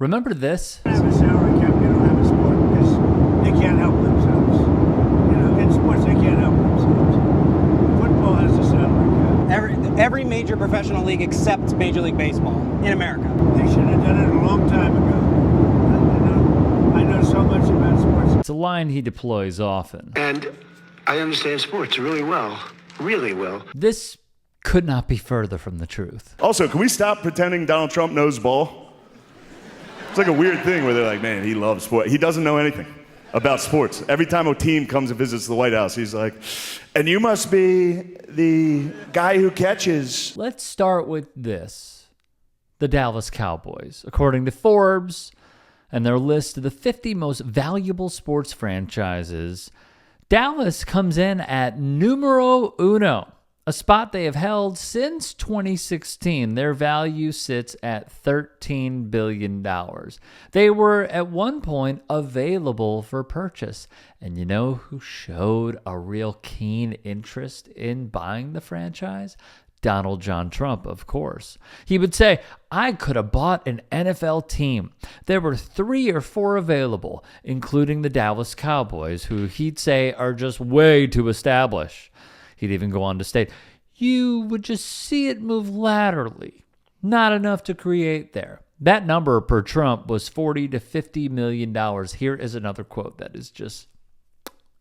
Remember this? Have a salary cap, you don't have a sport because they can't help themselves. You know, in sports they can't help themselves. Football has a salary cap. Every major professional league except Major League Baseball in America. They should have done it a long time ago. I know so much about sports. It's a line he deploys often. And I understand sports really well. Really well. This could not be further from the truth. Also, can we stop pretending Donald Trump knows ball? It's like a weird thing where they're like, man, he loves sport. He doesn't know anything about sports. Every time a team comes and visits the White House, he's like, and you must be the guy who catches. Let's start with this. The Dallas Cowboys. According to Forbes and their list of the 50 most valuable sports franchises, Dallas comes in at numero uno, a spot they have held since 2016. Their value sits at $13 billion. They were at one point available for purchase. And you know who showed a real keen interest in buying the franchise? Donald John Trump, of course. He would say, I could have bought an NFL team. There were 3 or 4 available, including the Dallas Cowboys, who he'd say are just way too established. He'd even go on to state, you would just see it move laterally. Not enough to create there. That number per Trump was $40 to $50 million. Here is another quote that is just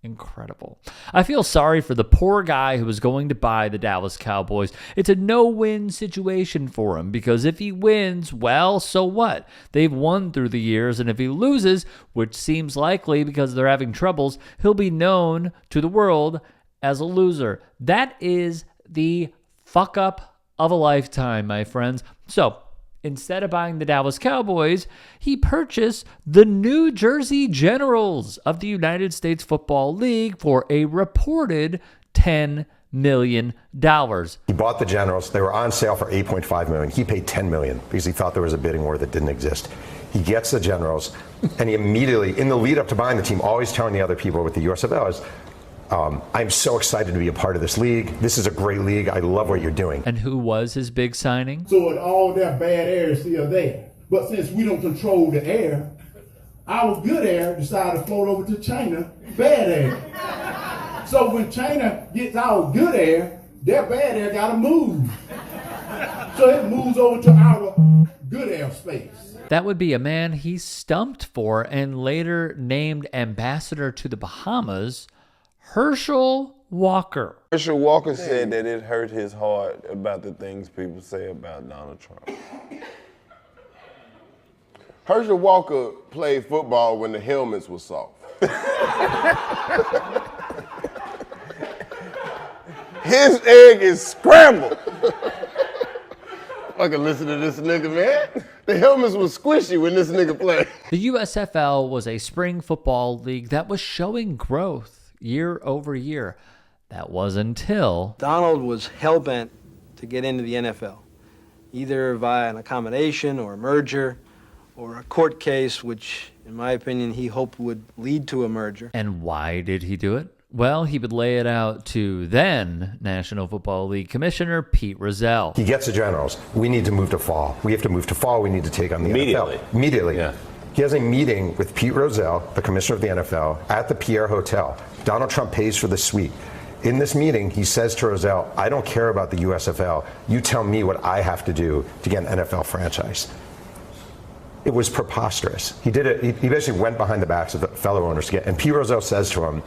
incredible. I feel sorry for the poor guy who was going to buy the Dallas Cowboys. It's a no-win situation for him because if he wins, well, so what? They've won through the years, and if he loses, which seems likely because they're having troubles, he'll be known to the world as a loser. That is the fuck up of a lifetime, my friends. So, instead of buying the Dallas Cowboys, he purchased the New Jersey Generals of the United States Football League for a reported $10 million. He bought the Generals. They were on sale for $8.5 million. He paid $10 million because he thought there was a bidding war that didn't exist. He gets the Generals, and he immediately, in the lead up to buying the team, always telling the other people with the USFL is, I'm so excited to be a part of this league. This is a great league. I love what you're doing. And who was his big signing? So all that bad air is still there. But since we don't control the air, our good air decided to float over to China, bad air. So when China gets our good air, their bad air got to move. So it moves over to our good air space. That would be a man he stumped for and later named ambassador to the Bahamas, Herschel Walker. Herschel Walker said that it hurt his heart about the things people say about Donald Trump. Herschel Walker played football when the helmets were soft. His egg is scrambled. I can listen to this nigga, man. The helmets were squishy when this nigga played. The USFL was a spring football league that was showing growth year over year. That was until Donald was hell-bent to get into the NFL, either via an accommodation or a merger or a court case, which, in my opinion, he hoped would lead to a merger. And why did he do it? Well, he would lay it out to then National Football League Commissioner Pete Rozelle. He gets the Generals. We need to move to fall. We have to move to fall. We need to take on the NFL. Immediately. Yeah. He has a meeting with Pete Rozelle, the commissioner of the NFL, at the Pierre Hotel. Donald Trump pays for the suite. In this meeting, he says to Rozelle, I don't care about the USFL. You tell me what I have to do to get an NFL franchise. It was preposterous. He did it. He basically went behind the backs of the fellow owners to get, and Pete Rozelle says to him,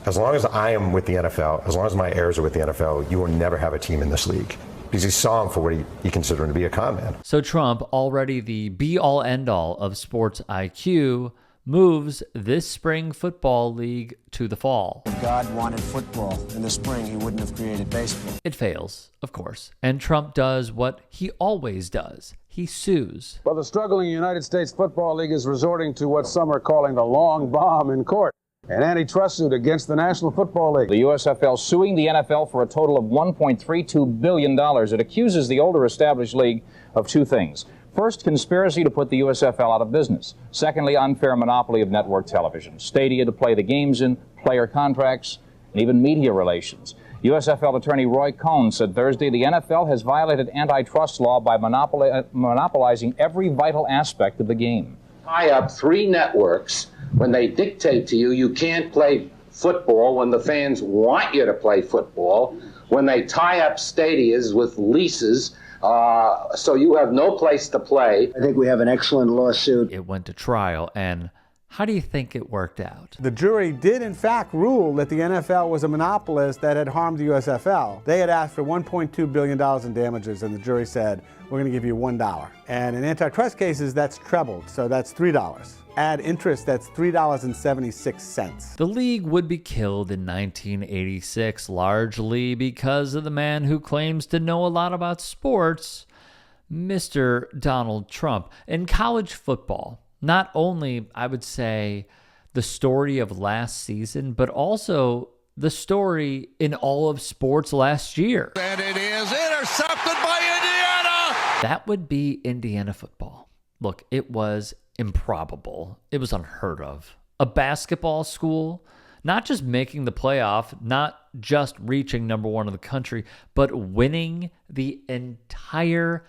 as long as I am with the NFL, as long as my heirs are with the NFL, you will never have a team in this league. Because he saw him for what he considered him to be a con man. So Trump, already the be-all, end-all of sports IQ, moves this spring football league to the fall. If God wanted football in the spring, he wouldn't have created baseball. It fails, of course. And Trump does what he always does. He sues. Well, the struggling United States Football League is resorting to what some are calling the long bomb in court. An antitrust suit against the National Football League. The USFL suing the NFL for a total of $1.32 billion. It accuses the older established league of 2 things. First, conspiracy to put the USFL out of business. Secondly, unfair monopoly of network television, stadia to play the games in, player contracts, and even media relations. USFL attorney Roy Cohn said Thursday the NFL has violated antitrust law by monopolizing every vital aspect of the game. Tie up 3 networks when they dictate to you can't play football when the fans want you to play football, when they tie up stadiums with leases so you have no place to play. I think we have an excellent lawsuit. It went to trial, and how do you think it worked out? The jury did in fact rule that the NFL was a monopolist that had harmed the USFL. They had asked for $1.2 billion in damages, and the jury said, we're going to give you $1. And in antitrust cases, that's trebled, so that's $3. Add interest, that's $3.76. The league would be killed in 1986, largely because of the man who claims to know a lot about sports, Mr. Donald Trump. In college football, not only, I would say, the story of last season, but also the story in all of sports last year. And it is intercepted by Indiana! That would be Indiana football. Look, it was improbable. It was unheard of. A basketball school, not just making the playoff, not just reaching number 1 in the country, but winning the entire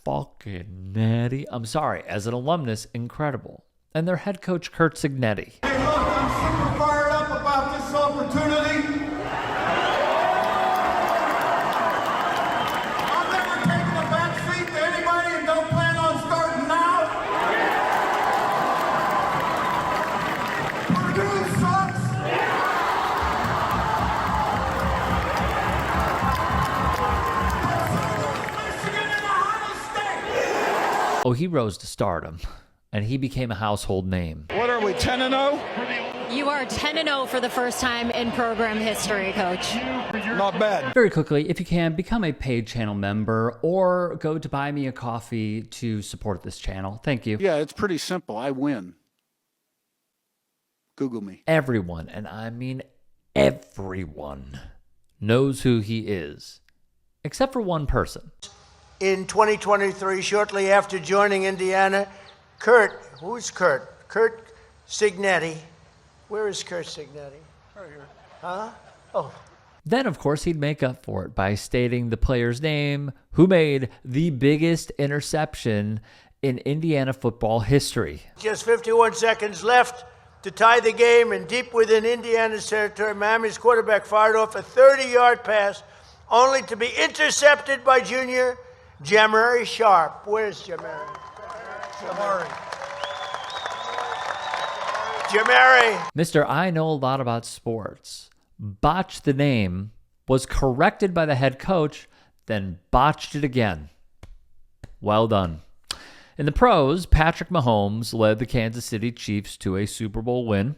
fucking natty. I'm sorry, as an alumnus, incredible. And their head coach, Curt Cignetti. Hey, look, I'm super fired up about this opportunity. I'm never taking a back seat to anybody and don't plan on starting now. Purdue sucks. Oh, he rose to stardom, and he became a household name. What are we, 10-0? You are 10-0 for the first time in program history, Coach. Not bad. Very quickly, if you can, become a paid channel member or go to Buy Me a Coffee to support this channel. Thank you. Yeah, it's pretty simple. I win. Google me. Everyone, and I mean everyone, knows who he is, except for one person. In 2023, shortly after joining Indiana, who's Curt? Curt Cignetti. Where is Curt Cignetti? Right here. Huh? Oh. Then, of course, he'd make up for it by stating the player's name who made the biggest interception in Indiana football history. Just 51 seconds left to tie the game, and deep within Indiana's territory, Miami's quarterback fired off a 30-yard pass, only to be intercepted by junior Jamari Sharp. Where's Jamari? Jamari. Mr. I know a lot about sports. Botched the name, was corrected by the head coach, then botched it again. Well done. In the pros, Patrick Mahomes led the Kansas City Chiefs to a Super Bowl win.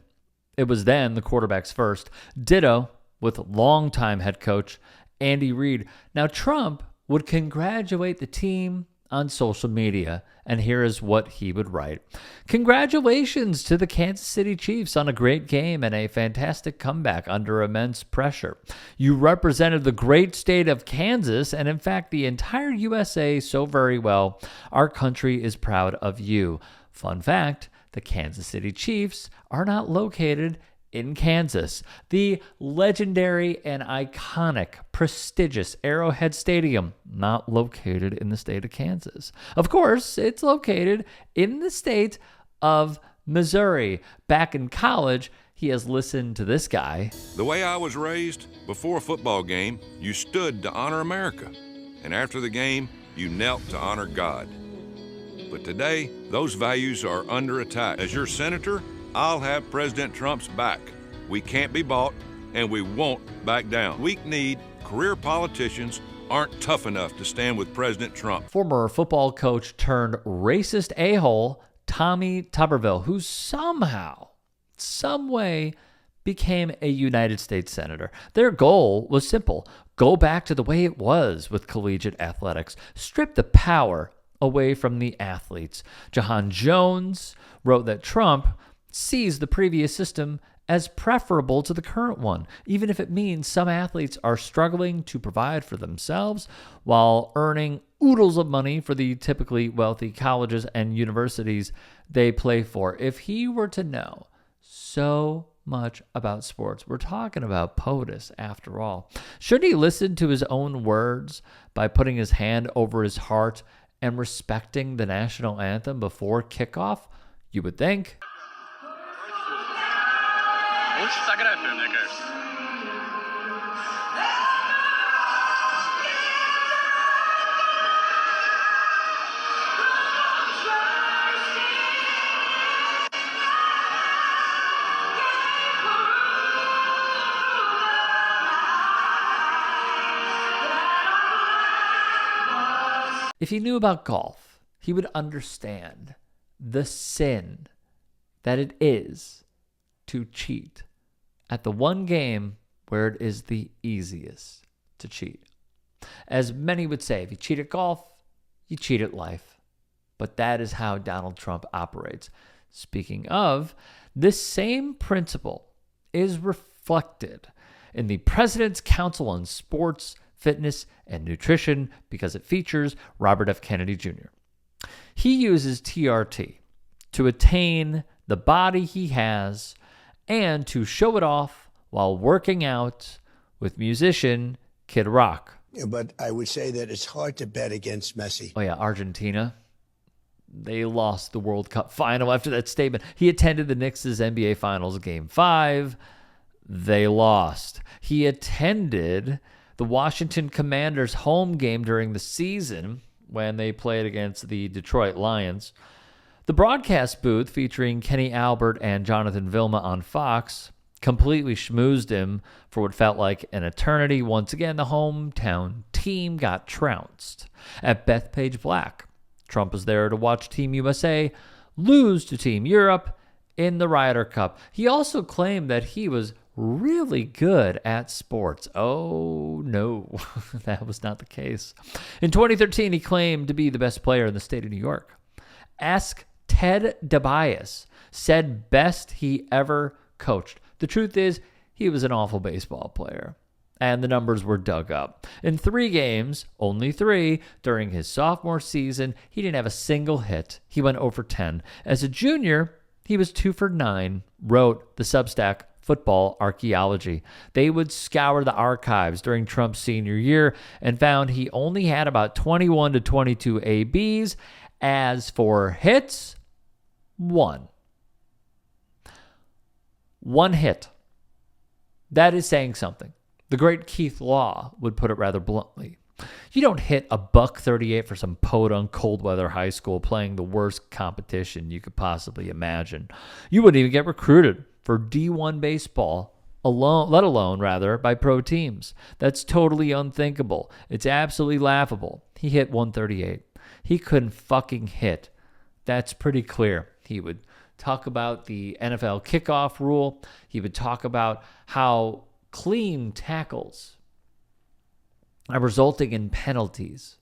It was then the quarterback's first. Ditto with longtime head coach Andy Reid. Now, Trump would congratulate the team on social media, and here is what he would write. Congratulations to the Kansas City Chiefs on a great game and a fantastic comeback under immense pressure. You represented the great state of Kansas and, in fact, the entire USA so very well. Our country is proud of you. Fun fact, the Kansas City Chiefs are not located in Kansas. The legendary and iconic, prestigious Arrowhead Stadium, not located in the state of Kansas. Of course, it's located in the state of Missouri. Back in college, he has listened to this guy. The way I was raised, before a football game, you stood to honor America. And after the game, you knelt to honor God. But today, those values are under attack. As your senator, I'll have President Trump's back. We can't be bought, and we won't back down. Weak-kneed, career politicians aren't tough enough to stand with President Trump. Former football coach turned racist a-hole Tommy Tuberville, who somehow, some way, became a United States Senator. Their goal was simple. Go back to the way it was with collegiate athletics. Strip the power away from the athletes. Jahan Jones wrote that Trump sees the previous system as preferable to the current one, even if it means some athletes are struggling to provide for themselves while earning oodles of money for the typically wealthy colleges and universities they play for. If he were to know so much about sports. We're talking about POTUS after all. Shouldn't he listen to his own words by putting his hand over his heart and respecting the national anthem before kickoff? You would think. If he knew about golf, he would understand the sin that it is to cheat at the one game where it is the easiest to cheat. As many would say, if you cheat at golf, you cheat at life. But that is how Donald Trump operates. Speaking of, this same principle is reflected in the President's Council on Sports, Fitness, and Nutrition because it features Robert F. Kennedy Jr. He uses TRT to attain the body he has and to show it off while working out with musician Kid Rock. But I would say that it's hard to bet against Messi. Oh, yeah, Argentina. They lost the World Cup final after that statement. He attended the Knicks' NBA Finals Game 5. They lost. He attended the Washington Commanders' home game during the season when they played against the Detroit Lions. The broadcast booth featuring Kenny Albert and Jonathan Vilma on Fox completely schmoozed him for what felt like an eternity. Once again, the hometown team got trounced at Bethpage Black. Trump was there to watch Team USA lose to Team Europe in the Ryder Cup. He also claimed that he was really good at sports. Oh, no, that was not the case. In 2013, he claimed to be the best player in the state of New York. Ask Ted DeBias said best he ever coached. The truth is, he was an awful baseball player, and the numbers were dug up. In 3 games, only 3, during his sophomore season, he didn't have a single hit. He went 0 for 10. As a junior, he was 2 for 9, wrote the Substack Football Archaeology. They would scour the archives during Trump's senior year and found he only had about 21 to 22 ABs. As for hits, 1. 1 hit. That is saying something. The great Keith Law would put it rather bluntly. You don't hit a $138 for some podunk Coldweather High School playing the worst competition you could possibly imagine. You wouldn't even get recruited for D1 baseball alone, let alone by pro teams. That's totally unthinkable. It's absolutely laughable. He hit 138. He couldn't fucking hit. That's pretty clear. He would talk about the NFL kickoff rule. He would talk about how clean tackles are resulting in penalties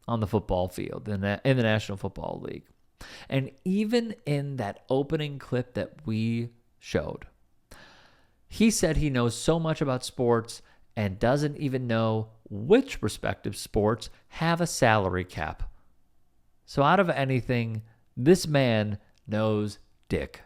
on the football field in the National Football League. And even in that opening clip that we showed, he said he knows so much about sports and doesn't even know which respective sports have a salary cap. So out of anything, this man knows dick.